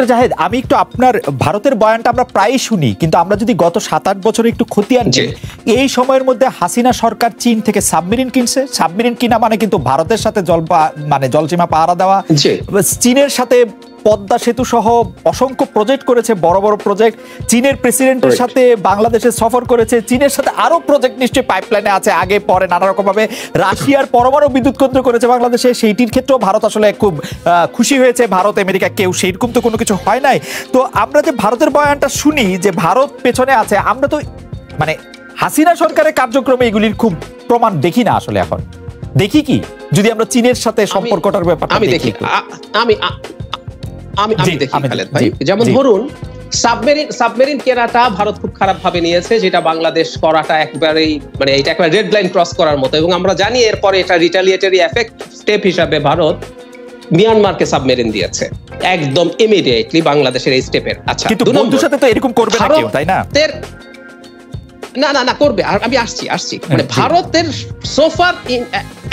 Doctor Zahed, আমি একটু আপনার ভারতের বয়ানটা আমরা প্রায়ই শুনি, কিন্তু আমরা যদি গত 7-8 বছরে একটু খতিয়ান নিই, এই সময়ের মধ্যে হাসিনা সরকার চীন থেকে সাবমেরিন কিনছে। সাবমেরিন কিনা মানে কিন্তু ভারতের সাথে জলসীমা পাহারা দেওয়া, চীনের সাথে পদ্মা সেতু সহ অসংখ্য প্রজেক্ট করেছে, বড় বড় প্রজেক্ট। চীনের প্রেসিডেন্টের সাথে বাংলাদেশে সফর করেছে, চীনের সাথে আরো প্রজেক্ট নিশ্চয়ই পাইপলাইনে আছে, আগে পরে নানা রকম ভাবে। রাশিয়ার পরমাণু বিদ্যুৎ কেন্দ্র করেছে বাংলাদেশে, সেইটির ক্ষেত্রেও ভারত আসলে খুব খুশি হয়েছে। ভারত আমেরিকা কেউ সেইরকম তো কোনো কিছু হয় নাই। তো আমরা যে ভারতের বয়ানটা শুনি যে ভারত পেছনে আছে, আমরা তো মানে হাসিনা সরকারের কার্যক্রমে এগুলির খুব প্রমাণ দেখি না আসলে। এখন দেখি কি, যদি আমরা চীনের সাথে সম্পর্কটার ব্যাপারটা দেখি। আমি দেখি খালেদ ভাই, যেমন ধরুন সাবমেরিন কেনাটা ভারত খুব খারাপ ভাবে নিয়েছে, যেটা বাংলাদেশ করাটা একবারেই মানে এটা একবার রেড লাইন ক্রস করার মতো। এবং আমরা জানি এরপরে এটা রিটালিয়েটরি এফেক্ট স্টেপ হিসাবে ভারত মিয়ানমারকে সাবমেরিন দিয়েছে একদম ইমিডিয়েটলি বাংলাদেশের এই স্টেপের। আচ্ছা, কিন্তু বন্ধুর সাথে তো এরকম করবে না কেউ, তাই না? না করবে। আর আমি আসছি মানে ভারতের সোফার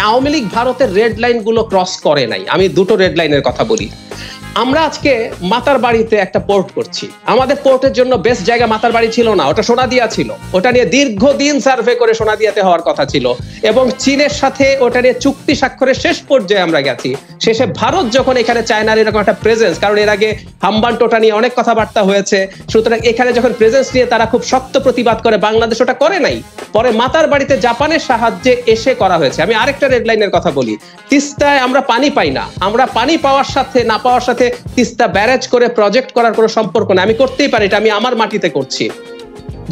আওয়ামী লীগ ভারতের রেড লাইন গুলো ক্রস করে নাই। আমি দুটো রেড লাইনের কথা বলি। আমরা আজকে মাতার বাড়িতে একটা পোর্ট করছি, আমাদের পোর্টের জন্য বেস্ট জায়গা মাতার বাড়ি ছিল না, ওটা সোনাদিয়া ছিল। ওটা নিয়ে দীর্ঘদিন সার্ভে করে সোনাদিয়াতে হওয়ার কথা ছিল, এবং চীনের সাথে ওটা নিয়ে চুক্তি স্বাক্ষরের শেষ পর্যায়ে আমরা গেছি। শেষে ভারত যখন এখানে চায়নার এরকম একটা প্রেজেন্স, কারণ এর আগে হাম্বানটোটা নিয়ে অনেক কথাবার্তা হয়েছে, সুতরাং এখানে যখন প্রেজেন্স নিয়ে তারা খুব শক্ত প্রতিবাদ করে, বাংলাদেশ ওটা করে নাই। পরে মাতার বাড়িতে জাপানের সাহায্যে এসে করা হয়েছে। আমি আরেকটা রেড লাইনের কথা বলি, তিস্তায় আমরা পানি পাই না। আমরা পানি পাওয়ার সাথে না পাওয়ার সাথে তিস্তা ব্যারেজ করে প্রজেক্ট করার কোনো সম্পর্ক না। আমি করতেই পারি, এটা আমি আমার মাটিতে করছি।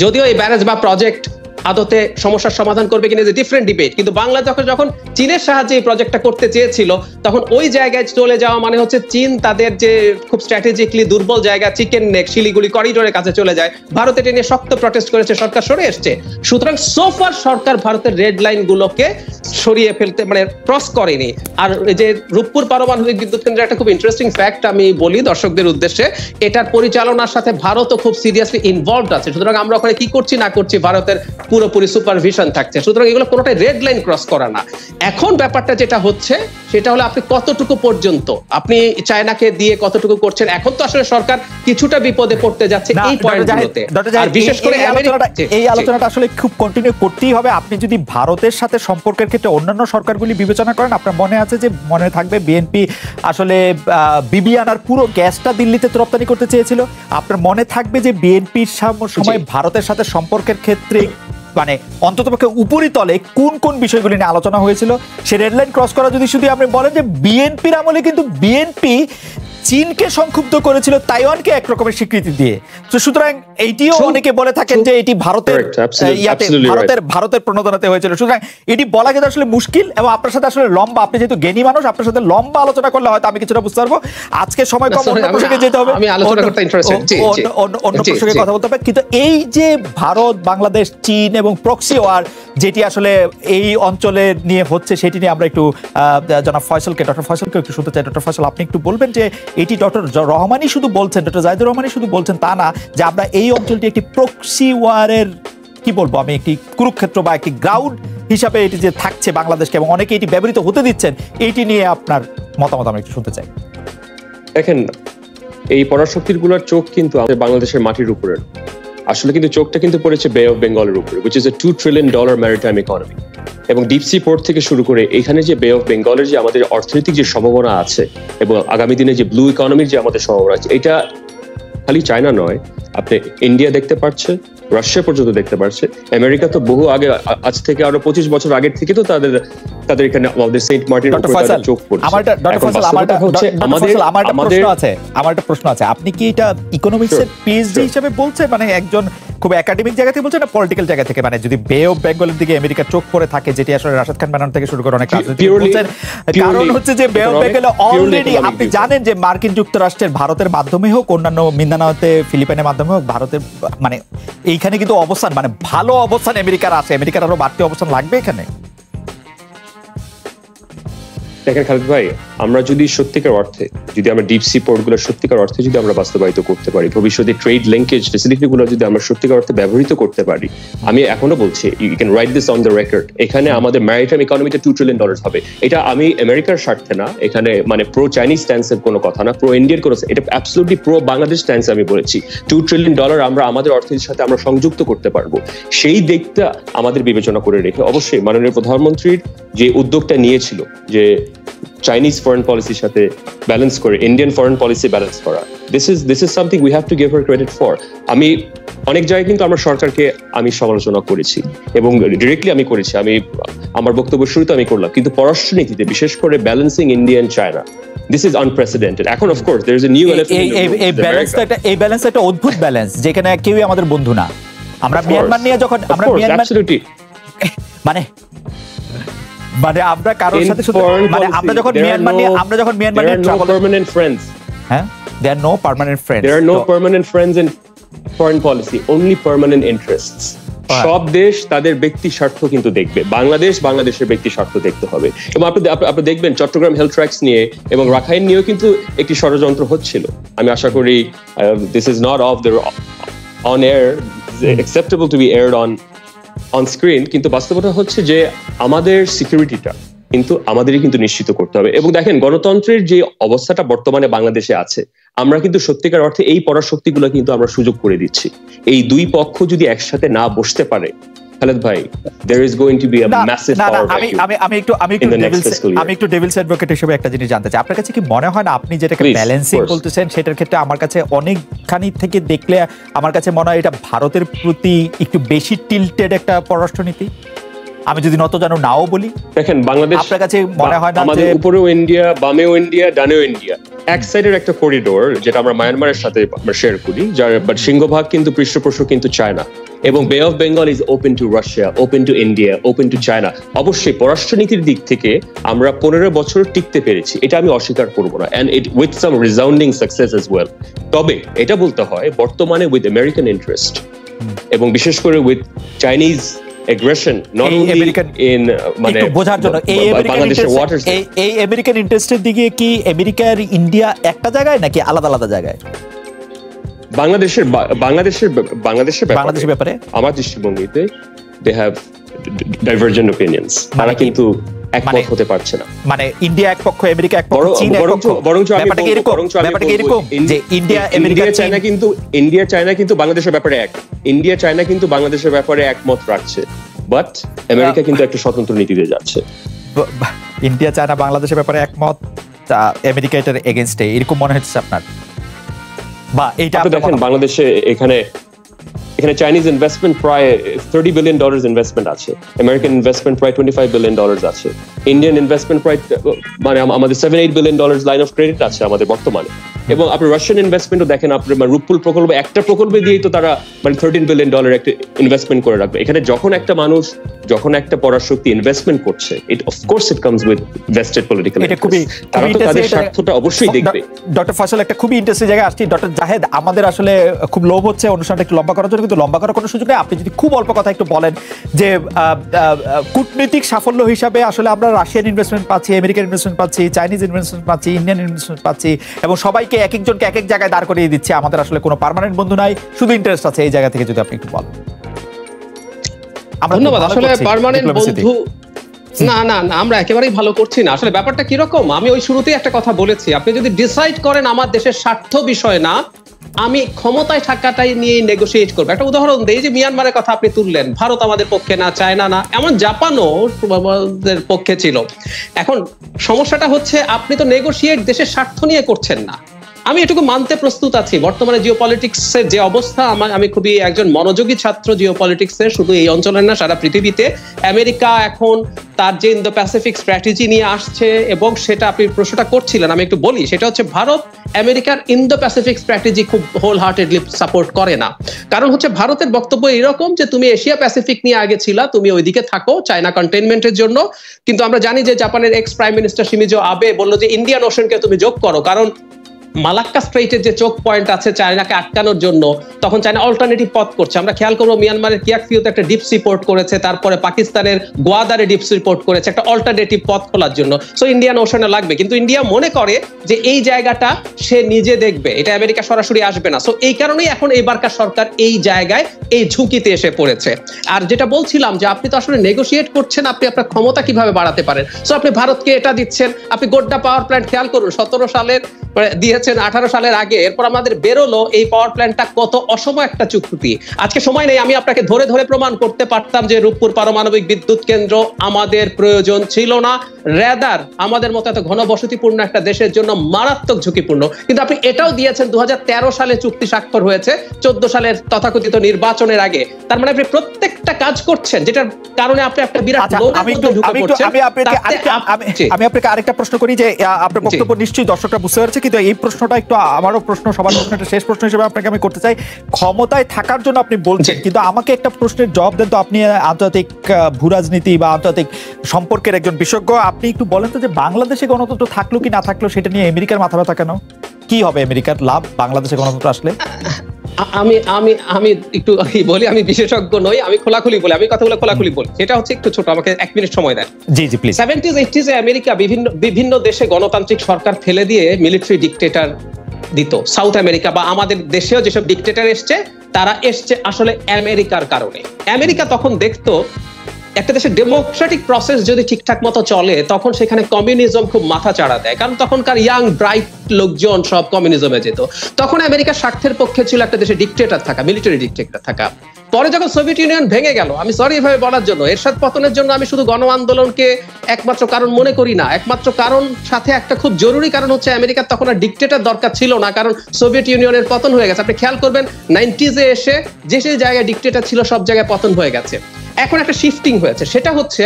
যদিও এই ব্যারেজ বা প্রজেক্ট আদতে সমস্যার সমাধান করবে কিনা যে ডিফারেন্ট ডিবেট, কিন্তু বাংলাদেশ যখন চীনের সাহায্যে এই প্রজেক্টটা করতে চেয়েছিল, তখন ওই জায়গায় চলে যাওয়া মানে হচ্ছে চীন তাদের যে খুব স্ট্র্যাটেজিক্যালি দুর্বল জায়গা চিকেন নেক শিলিগুড়ি করিডোরের কাছে চলে যায়। ভারত এটা নিয়ে শক্ত প্রটেস্ট করেছে, সরকার সরে এসছে। সুতরাং সোফার সরকার ভারতের রেড লাইন গুলোকে সরিয়ে ফেলতে মানে ক্রস করেনি। আর যে রূপপুর পারমাণবিক বিদ্যুৎ কেন্দ্রের একটা খুব ইন্টারেস্টিং ফ্যাক্ট আমি বলি দর্শকদের উদ্দেশ্যে, এটার পরিচালনার সাথে ভারতও খুব সিরিয়াসলি ইনভলভড আছে। সুতরাং আমরা ওখানে কি করছি না করছি ভারতের পুরোপুরি সুপারভিশন থাকছে। সুতরাং এগুলো কোনোটাই রেড লাইন ক্রস করা না। এখন ব্যাপারটা যেটা হচ্ছে সেটা হলো আপনি কতটুকু পর্যন্ত আপনি চায়নাকে দিয়ে কতটুকু করছেন। এখন তো আসলে সরকার কিছুটা বিপদে পড়তে যাচ্ছে এই পয়েন্টগুলোতে, আর বিশেষ করে এই আলোচনাটা আসলে খুব কন্টিনিউ করতেই হবে। আপনি যদি ভারতের সাথে সম্পর্কের ক্ষেত্রে অন্যান্য সরকারগুলি বিবেচনা করেন, আপনার মনে আছে যে মনে থাকবে বিএনপি আসলে বিবিআনার পুরো গ্যাসটা দিল্লিতে রপ্তানি করতে চেয়েছিল। আপনার মনে থাকবে যে বিএনপির সময় ভারতের সাথে সম্পর্কের ক্ষেত্রে মানে অন্ততপক্ষে উপরিতলে কোন কোন বিষয়গুলি নিয়ে আলোচনা হয়েছিল। সে রেডলাইন ক্রস করা যদি শুধু আপনি বলেন যে বিএনপির আমলে কিন্তু বিএনপি চীনকে সংক্ষুব্ধ করেছিল তাইওয়ানকে এক রকমের স্বীকৃতি দিয়ে। তো সুতরাং এইটিও অনেকে বলে থাকেন যে এটি ভারতের প্রণোদনাতে হয়েছিল। সুতরাং এটি বলা কিন্তু আসলে মুশকিল, এবং আপনার সাথে আসলে লম্বা, আপনি যেহেতু জ্ঞানী মানুষ, আপনার সাথে লম্বা আলোচনা করলে হয়তো আমি কিছুটা বুঝতে পারবো। আজকে সময় কম, অন্য প্রসঙ্গে যেতে হবে, অন্য প্রসঙ্গে কথা বলতে হবে। কিন্তু এই যে ভারত বাংলাদেশ চীন এবং প্রক্সি ওয়ার যেটি আসলে এই অঞ্চলে নিয়ে হচ্ছে, সেটি নিয়ে আমরা একটু জনাব ফয়সালকে, ডক্টর ফয়সালকে একটু শুনতে চাই। ডক্টর ফয়সাল, আপনি একটু বলবেন যে এটি ডক্টর রহমানই শুধু বলছেন, ডক্টর জাহিদুর রহমানই শুধু বলছেন তা না, যে আমরা এই অঞ্চলটি একটি প্রক্সি ওয়ারের কি বলবো আমি একটি কুরুক্ষেত্র বা একটি গ্রাউন্ড হিসাবে এটি যে থাকছে বাংলাদেশকে, এবং অনেকে এটি ব্যবহৃত হতে দিচ্ছেন, এইটি নিয়ে আপনার মতামত আমরা একটু শুনতে চাই। দেখেন, এই পরাশক্তিগুলোর চোখ কিন্তু আমাদের বাংলাদেশের মাটির উপরে, আসলে কিন্তু চোখটা কিন্তু পড়েছে বে অফ বেঙ্গলের উপরে, which is a $2 trillion maritime economy. এবং ডিপ সি পোর্ট থেকে শুরু করে এখানে যে বে অফ বেঙ্গলের যে আমাদের অর্থনৈতিক যে সম্ভাবনা আছে, এবং আগামী দিনে যে ব্লু ইকোনমির যে আমাদের সম্ভাবনা আছে, এটা খালি চায়না নয়, আপনি ইন্ডিয়া দেখতে পাচ্ছে, রাশিয়া পর্যন্ত দেখতে পাচ্ছে, আমেরিকা তো বহু আগে, আজ থেকে আরো 25 বছর আগের থেকে তো তাদের এখানে আমাদের সেন্ট মার্টিন চোখ পড়ছে। আমার একটা প্রশ্ন আছে, আপনি কি এটা ইকোনমিক্সের পিএইচডি হিসেবে বলছেন, মানে একজন খুব একাডেমিক জায়গা থেকে বলছেন, না পলিটিক্যাল জায়গা থেকে? মানে যদি বে অফ বেঙ্গলের দিকে আমেরিকার চোখ পড়ে থাকে, যেটি আসলে রাশেদ খান বানান থেকে শুরু করে অনেক রাজনীতিবিদ বলছেন, কারণ হচ্ছে যে বে অফ বেঙ্গলে অলরেডি আপনি জানেন যে মার্কিন যুক্তরাষ্ট্রের ভারতের মাধ্যমে হোক, অন্যান্য মিন্দানাওতে ফিলিপাইনের মাধ্যমে হোক, ভারতের মানে এইখানে কিন্তু অবস্থান, মানে ভালো অবস্থান আমেরিকার আছে। আমেরিকার আরো বাড়তি অবস্থান লাগবে এখানে। দেখেন খালেদ ভাই, আমরা যদি সত্যিকার অর্থে যদি আমরা ডিপ সি পোর্ট গুলো সত্যিকার অর্থে যদি আমরা বাস্তবায়িত করতে পারি, ভবিষ্যতে ট্রেড লিঙ্কেজ ফেসিলিটি গুলো যদি আমরা সত্যিকার অর্থে ব্যবহৃত করতে পারি, আমি এখনো বলছি, you can write this on the record, এখানে আমাদের ম্যারিটাইম ইকোনমিতে $2 ট্রিলিয়ন হবে। এটা আমি আমেরিকার স্বার্থে না, এখানে মানে প্রো চাইনিজ স্ট্যান্সের কোনো কথা না, প্রো ইন্ডিয়ার কোনো, এটা অ্যাবসলিউটলি প্রো বাংলাদেশ স্ট্যান্স আমি বলেছি। $2 ট্রিলিয়ন আমরা আমাদের অর্থনীতির সাথে আমরা সংযুক্ত করতে পারবো, সেই দিকটা আমাদের বিবেচনা করে রেখে অবশ্যই মাননীয় প্রধানমন্ত্রীর যে উদ্যোগটা নিয়েছিল যে চাইনিজ ফরেন পলিসির সাথে ব্যালেন্স করে ইন্ডিয়ান ফরেন পলিসি ব্যালেন্স করা, this is something we have to give her credit for. আমি অনেক জায়গায় কিন্তু আমরা সরকারকে আমি সমালোচনা করেছি এবং ডিরেক্টলি আমি করেছি, আমি আমার বক্তব্য শুরুতে আমি করলাম, কিন্তু পররাষ্ট্রনীতিতে বিশেষ করে balancing India and China, this is unprecedented. এখন of course there is a new এই ব্যালেন্স একটা অদ্ভুত ব্যালেন্স, যেখানে কেউই আমাদের বন্ধু না। আমরা মিয়ানমার নিয়ে যখন আমরা মানে আমরা কারোর সাথে শুধু মানে আমরা যখন মিয়ানমার নিয়ে ট্রাভেল পার্মানেন্ট ফ্রেন্ডস, হ্যাঁ, there no permanent friends, there no permanent friends in foreign policy, only permanent interests. সব দেশ তাদের ব্যক্তি স্বার্থ কিন্তু দেখবে, বাংলাদেশের ব্যক্তি স্বার্থ দেখতে হবে। এবং আপনি দেখবেন চট্টগ্রাম হেলথ ট্র্যাক্স নিয়ে এবং রাখাইন নিয়েও কিন্তু একটি ষড়যন্ত্র হচ্ছিল। আমি আশা করি this is not of the on air acceptable to be aired on screen, কিন্তু বাস্তবতা হচ্ছে যে আমাদের সিকিউরিটিটা কিন্তু আমাদেরই কিন্তু নিশ্চিত করতে হবে। এবং দেখেন গণতন্ত্রের যে অবস্থাটা বর্তমানে বাংলাদেশে আছে, আমরা কিন্তু সত্যিকার অর্থে এই পরাশক্তিগুলো কিন্তু আমরা সুযোগ করে দিচ্ছি। এই দুই পক্ষ যদি একসাথে না বসতে পারে, খালেদ ভাই, there is going to be a massive power vacuum. আমি একটু ডেভিলস অ্যাডভোকেট হিসেবে একটা জিনিস জানতে চাই, আপনার কাছে কি মনে হয় না আপনি যেটাকে ব্যালেন্সিং বলতেছেন সেটার ক্ষেত্রে আমার কাছে অনেকখানি থেকে দেখলে আমার কাছে মনে হয় এটা ভারতের প্রতি একটু বেশি টিল্টেড একটা পররাষ্ট্রনীতি? আমি যদি নত জানো নাও বলি, দেখেন বাংলাদেশ আপনার কাছে মনে হয় না আমাদের উপরেও ইন্ডিয়া, বামেও ইন্ডিয়া, ডানেও ইন্ডিয়া, এক সাইডের একটা করিডোর যেটা আমরা মায়ানমারের সাথে আমরা শেয়ার করি, যার বাট সিংহভাগ কিন্তু পৃষ্ঠপোষক কিন্তু চায়না, এবং বে of Bengal is open to Russia, open to India, open to China. অবশ্যই পররাষ্ট্রনীতির দিক থেকে আমরা 15 বছর টিকতে পেরেছি, এটা আমি অস্বীকার করবো না, and it with some resounding success as well. তবে এটা বলতে হয় বর্তমানে উইথ আমেরিকান ইন্টারেস্ট এবং বিশেষ করে with Chinese aggression not only in মানে বোঝার জন্য এই আমেরিকান ইন্টারেস্টের দিকে কি আমেরিকা আর ইন্ডিয়া একটা জায়গায় নাকি আলাদা আলাদা জায়গায়? বাংলাদেশের ব্যাপারে আমার দৃষ্টিভঙ্গিতে they have divergent opinions, তারা কিন্তু একমত হতে পারছে না। মানে ইন্ডিয়া এক পক্ষ, আমেরিকা এক পক্ষ, চীন এক পক্ষ, ব্যাপারটা কি এরকম যে ইন্ডিয়া আমেরিকা চায়না কিন্তু বাংলাদেশের ব্যাপারে ইন্ডিয়া চায়না কিন্তু বাংলাদেশের ব্যাপারে একমত রাখছে, বাট আমেরিকা কিন্তু একটা স্বতন্ত্র নীতিতে যাচ্ছে। ইন্ডিয়া চায়না বাংলাদেশের ব্যাপারে একমত, আমেরিকা এটার এগেইনস্টে, এরকম মনে হচ্ছে আপনার? বা এইটা আপনি দেখেন বাংলাদেশে এখানে চাইনিজ ইনভেস্টমেন্ট প্রায় $30 বিলিয়ন ইনভেস্টমেন্ট আছে, আমেরিকান ইনভেস্টমেন্ট প্রায় $25 বিলিয়ন আছে, ইন্ডিয়ান ইনভেস্টমেন্ট প্রায় মানে আমাদের $7-8 বিলিয়ন লাইন অফ ক্রেডিট আছে আমাদের বর্তমানে। এবং আপনি রাশিয়ান ইনভেস্টমেন্টও দেখেন, আপনার রূপপুর প্রকল্প, একটা প্রকল্পে দিয়েই তো তারা মানে $13 বিলিয়ন একটা ইনভেস্টমেন্ট করে রাখবে। এখানে যখন একটা মানুষ, যখন একটা পরাশক্তি ইনভেস্টমেন্ট করছে, it of course it comes with vested political interest, তারা তো তাদের স্বার্থটা অবশ্যই দেখবে। ডক্টর ফয়সাল, একটা খুবই ইন্টারেস্টিং জায়গায় আসছি। ডক্টর জাহেদ, আমাদের আসলে খুব লোভ হচ্ছে অনুষ্ঠানটা একটু লম্বা করার জন্য, কিন্তু লম্বা করার কোনো সুযোগ নেই। আপনি যদি খুব অল্প কথা একটু বলেন যে কূটনৈতিক সাফল্য হিসাবে আসলে আমরা রাশিয়ান ইনভেস্টমেন্ট পাচ্ছি, আমেরিকান ইনভেস্টমেন্ট পাচ্ছি, চাইনিজ ইনভেস্টমেন্ট পাচ্ছি, ইন্ডিয়ান ইনভেস্টমেন্ট পাচ্ছি, এবং সবাইকে এক একজনকে এক এক জায়গায় দাঁড় করিয়ে দিচ্ছে। আমাদের আসলে কোনো পার্মানেন্ট বন্ধু নাই, শুধু ইন্টারেস্ট আছে। এই জায়গা থেকে যদি আপনি একটু বলেন। ধন্যবাদ। আসলে পার্মানেন্ট বন্ধু না, আমরা একেবারেই ভালো করছি না। আসলে ব্যাপারটা কিরকম, আমি ওই শুরুতেই একটা কথা বলেছি, আপনি যদি ডিসাইড করেন আমার দেশের স্বার্থ বিষয় না, আমি ক্ষমতায় থাকাটাই নিয়ে নেগোশিয়েট করবো। একটা উদাহরণ দেই, যে মিয়ানমারের কথা আপনি তুললেন, ভারত আমাদের পক্ষে না, চায়না না, এমন জাপানও আমাদের পক্ষে ছিল। এখন সমস্যাটা হচ্ছে আপনি তো নেগোশিয়েট দেশের স্বার্থ নিয়ে করছেন না। আমি এটুকু মানতে প্রস্তুত আছি, বর্তমানে জিওপলিটিক্সের যে অবস্থা, আমি খুবই একজন মনোযোগী ছাত্র জিওপলিটিক্সের, শুধু এই অঞ্চলের না সারা পৃথিবীতে। আমেরিকা এখন তার যে ইন্দো প্যাসিফিক স্ট্র্যাটেজি নিয়ে আসছে, এবং সেটা আপনি প্রশ্নটা করছিলেন, আমি একটু বলি, সেটা হচ্ছে ভারত আমেরিকার ইন্দো প্যাসিফিক স্ট্র্যাটেজি খুব হোল হার্টেডলি সাপোর্ট করে না। কারণ হচ্ছে ভারতের বক্তব্য এরকম যে তুমি এশিয়া প্যাসিফিক নিয়ে আগে ছিলা, তুমি ওইদিকে থাকো চায়না কন্টেইনমেন্টের জন্য। কিন্তু আমরা জানি যে জাপানের এক্স প্রাইম মিনিস্টার শিমিজো আবে বললো যে ইন্ডিয়ান ওশনকে তুমি যোগ করো, কারণ মালাক্কা স্ট্রেইটের যে চোক পয়েন্ট আছে চায়নাকে আটকানোর জন্য, তখন চায়না অল্টারনেটিভ পথ করছে। আমরা খেয়াল করবো মিয়ানমারের কিয়াকফিউতে একটা ডিপ সি পোর্ট করেছে, তারপরে পাকিস্তানের গোয়াদারে ডিপ সি পোর্ট করেছে একটা অল্টারনেটিভ পথ খোলার জন্য। সো ইন্ডিয়ান ওশনে লাগবে, কিন্তু ইন্ডিয়া মনে করে যে এই জায়গাটা সে নিজে দেখবে, এটা আমেরিকা সরাসরি আসবে না। সো এই কারণেই এখন এবারকার সরকার এই জায়গায় এই ঝুঁকিতে এসে পড়েছে। আর যেটা বলছিলাম যে আপনি তো আসলে নেগোশিয়েট করছেন, আপনি আপনার ক্ষমতা কিভাবে বাড়াতে পারেন। সো আপনি ভারতকে এটা দিচ্ছেন, আপনি গোড্ডা পাওয়ার প্ল্যান্ট খেয়াল করুন 17 সালের দিয়েছেন 18 সালের আগে, এরপর আমাদের বেরোলো এই পাওয়ার প্ল্যান্টটা কত অসময় একটা চুক্তি। আজকে সময় নেই, আমি আপনাকে ধরে ধরে প্রমাণ করতে পারতাম যে রূপপুর পারমাণবিক বিদ্যুৎ কেন্দ্র আমাদের প্রয়োজন ছিল না, রেদার আমাদের মতো এত ঘনবসতিপূর্ণ একটা দেশের জন্য মারাত্মক ঝুঁকিপূর্ণ। কিন্তু আপনি এটাও দিয়েছেন 2013 সালে চুক্তি স্বাক্ষর হয়েছে 14 সালের তথাকথিত নির্বাচনের আগে। তার মানে আপনি প্রত্যেকটা কাজ করছেন যেটার কারণে আপনি একটা বিরাট আমি আপনাকে আরেকটা প্রশ্ন করি যে আপনার বক্তব্য নিশ্চয়ই দর্শকরা বুঝতে পারছে, কিন্তু এই প্রশ্নটা একটু আমারও প্রশ্ন, সবার প্রশ্ন, একটা শেষ প্রশ্ন হিসেবে আপনাকে আমি করতে চাই। ক্ষমতায় থাকার জন্য আপনি বলছেন, কিন্তু আমাকে একটা প্রশ্নের জবাব দেন তো। আপনি আন্তর্জাতিক ভূরাজনীতি বা আন্তর্জাতিক সম্পর্কের একজন বিশেষজ্ঞ, আপনি একটু বলেন তো যে বাংলাদেশে গণতন্ত্র থাকলো কি না থাকলো সেটা নিয়ে আমেরিকার মাথা ব্যথা কেন? কি হবে আমেরিকার লাভ বাংলাদেশে গণতন্ত্র আসলে? আমি একটু বলি, আমি বিশেষজ্ঞ নই, আমি খোলাখুলি বলি, আমি কথাগুলো খোলাখুলি বলি। সেটা হচ্ছে একটু ছোট, আমাকে 1 মিনিট সময় দেন। জি জি please. 70s 80s A America বিভিন্ন দেশে গণতান্ত্রিক সরকার ফেলে দিয়ে মিলিটারি ডিক্টেটর দিত। সাউথ আমেরিকা বা আমাদের দেশেও যেসব ডিক্টেটর এসছে, তারা এসছে আসলে আমেরিকার কারণে। আমেরিকা তখন দেখতো একটা দেশের ডেমোক্রেটিক প্রসেস যদি ঠিকঠাক মতো চলে, তখন সেখানে কমিউনিজম খুব মাথা চাড়া দেয়, কারণ তখনকার ইয়াং ব্রাইট লোকজন সব কমিউনিজমে যেত। তখন আমেরিকার স্বার্থের পক্ষে ছিল একটা দেশে ডিক্টেটর থাকা, মিলিটারি ডিক্টেটর থাকা। পরে যখন সোভিয়েত ইউনিয়ন ভেঙে গেল, আমি সরি এভাবে বলার জন্য, এরশাদ পতনের জন্য আমি শুধু গণ আন্দোলনকে একমাত্র কারণ মনে করি না। একমাত্র কারণ সাথে একটা খুব জরুরি কারণ হচ্ছে আমেরিকার তখন আর ডিক্টেটর দরকার ছিল না, কারণ সোভিয়েত ইউনিয়নের পতন হয়ে গেছে। আপনি খেয়াল করবেন 90s এ এসে যে সেই জায়গায় ডিক্টেটর ছিল সব জায়গায় পতন হয়ে গেছে। এখন একটা শিফটিং হয়েছে, সেটা হচ্ছে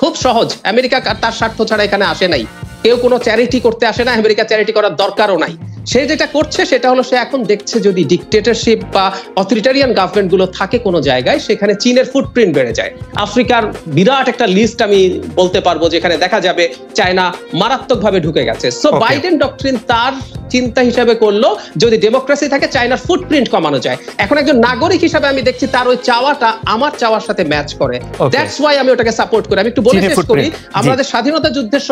খুব সহজ। আমেরিকা তার স্বার্থ ছাড়া এখানে আসে নাই, কেউ কোনো চ্যারিটি করতে আসে না, আমেরিকা চ্যারিটি করার দরকারও নাই। সে যেটা করছে সেটা হলো সে এখন দেখছে যদি ডিক্টেটরশিপ বা অথরিটারিয়ান গভর্নমেন্ট গুলো থাকে কোনো জায়গায়, সেখানে চীনের ফুটপ্রিন্ট বেড়ে যায়। আফ্রিকার বিরাট একটা লিস্ট আমি বলতে পারবো যেখানে দেখা যাবে চায়না মারাত্মকভাবে ঢুকে গেছে। সো বাইডেন ডক্ট্রিন তার চিন্তা হিসাবে করলো যদি ডেমোক্রেসি থাকে চায়নার ফুটপ্রিন্ট কমানো যায়। এখন একজন নাগরিক হিসাবে আমি দেখছি তার ওই চাওয়াটা আমার চাওয়ার সাথে ম্যাচ করে, দ্যাটস ওয়াই আমি ওটাকে সাপোর্ট করি। আমি একটু বলে শেষ করি, আমাদের স্বাধীনতা যুদ্ধের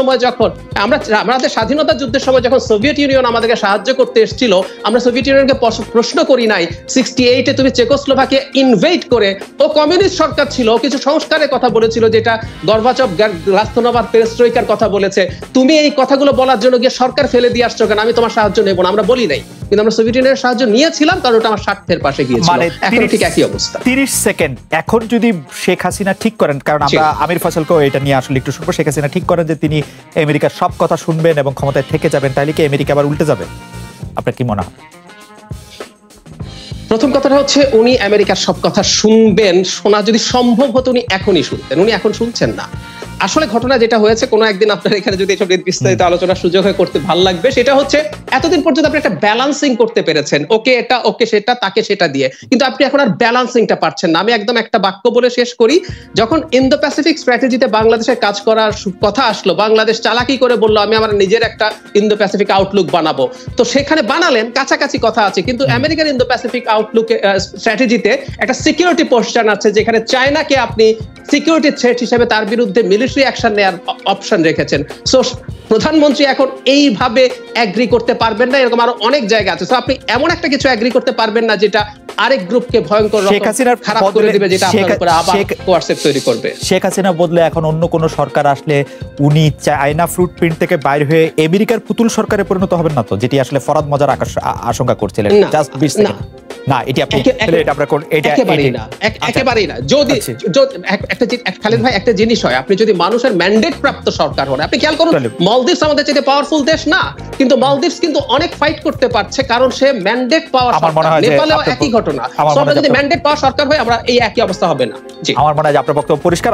সময় যখন সোভিয়েত ইউনিয়ন আমাদেরকে সাহায্য করতে এসেছিল, আমরা সোভিয়েত ইউনিয়নকে প্রশ্ন করি নাই 68-এ তুমি চেকোস্লোভাকিয়া ইনভেড করে, ও কমিউনিস্ট সরকার ছিল, কিছু সংস্কারের কথা বলেছিল যেটা গর্বাচভ গ্লাস্তনোভা পেরেস্ট্রয়কার কথা বলেছে, তুমি এই কথাগুলো বলার জন্য গিয়ে সরকার ফেলে দিয়ে আসছো কেন, আমি তোমার সাহায্য নেব না, আমরা বলি নাই। কিন্তু আমরা সোভিয়েত ইউনিয়নের সাহায্য নিয়েছিলাম কারণ ওটা আমার স্বার্থের পাশে গিয়েছিল। এখন ঠিক একই অবস্থা। 30 সেকেন্ড। এখন যদি শেখ হাসিনা ঠিক করেন, কারণ আমরা আমির ফয়সালকেও এটা নিয়ে আসলে একটু শুনবো, শেখ হাসিনা ঠিক করেন যে তিনি আমেরিকার সব কথা শুনবেন এবং ক্ষমতায় থেকে যাবেন, তাহলে কি আমেরিকা আবার উল্টে যাবে? আপনার কি মনে হয়? প্রথম কথাটা হচ্ছে উনি আমেরিকার সব কথা শুনবেন, শোনা যদি সম্ভব হতো উনি এখনই শুনতেন, উনি এখন শুনছেন না। আসলে ঘটনা যেটা হয়েছে, কোনো একদিন আপনার এখানে যদি এসব বিস্তারিত আলোচনার সুযোগ হয় করতে ভালো লাগবে, সেটা হচ্ছে এতদিন পর্যন্ত আপনি একটা ব্যালান্সিং করতে পেরেছেন, ওকে এটা, ওকে সেটা, তাকে সেটা দিয়ে, কিন্তু আপনি এখন আর ব্যালান্সিংটা পারছেন না। আমি একদম একটা বাক্য বলে শেষ করি, যখন ইন্দো প্যাসিফিক স্ট্র্যাটেজিতে বাংলাদেশের কাজ করার কথা আসলো, বাংলাদেশ চালাকি করে বললো আমি আমার নিজের একটা ইন্দো প্যাসিফিক আউটলুক বানাবো, তো সেখানে বানালেন, কাছাকাছি কথা আছে, কিন্তু আমেরিকার ইন্দো প্যাসিফিক আউটলুক স্ট্র্যাটেজিতে একটা সিকিউরিটি পজিশন আছে যেখানে চায়নাকে আপনি সিকিউরিটি থ্রেট হিসেবে তার বিরুদ্ধে মিলিটারি অ্যাকশন নেওয়ার অপশন রেখেছেন। সো প্রধানমন্ত্রী এখন এইভাবে অ্যাগ্রি করতে পারবেন না, এরকম আরো অনেক জায়গা আছে। সো আপনি এমন একটা কিছু অ্যাগ্রি করতে পারবেন না যেটা আরেক গ্রুপকে ভয়ঙ্কর খারাপ করে দিবে, যেটা আপনার উপরে আবার কোয়ারসেপ তৈরি করবে। শেখ হাসিনা বদলে এখন অন্য কোন সরকার আসলে উনি চায়না ফুটপ্রিন্ট থেকে বাইরে হয়ে আমেরিকার পুতুল সরকারে পরিণত হবেন না তো, যেটি আসলে ফরাদ মজার আশঙ্কা করছিলেন? Just 20 second. না, এটি আপনি একেবারেই না। যদি খালেদ ভাই একটা জিনিস হয়, আপনি যদি মানুষের ম্যান্ডেট প্রাপ্ত সরকার হন, আপনি খেয়াল করুন মালদ্বীপস আমাদের চেয়ে পাওয়ারফুল দেশ না, কিন্তু মালদ্বীপস কিন্তু অনেক ফাইট করতে পারছে কারণ সে ম্যান্ডেট পাওয়ার সরকার। নেপালেও একই ঘটনা। যদি ম্যান্ডেট পাওয়ার সরকার হয় আমরা এই একই অবস্থা হবে না। আমার মনে হয় যে আপনার বক্তব্য পরিষ্কার।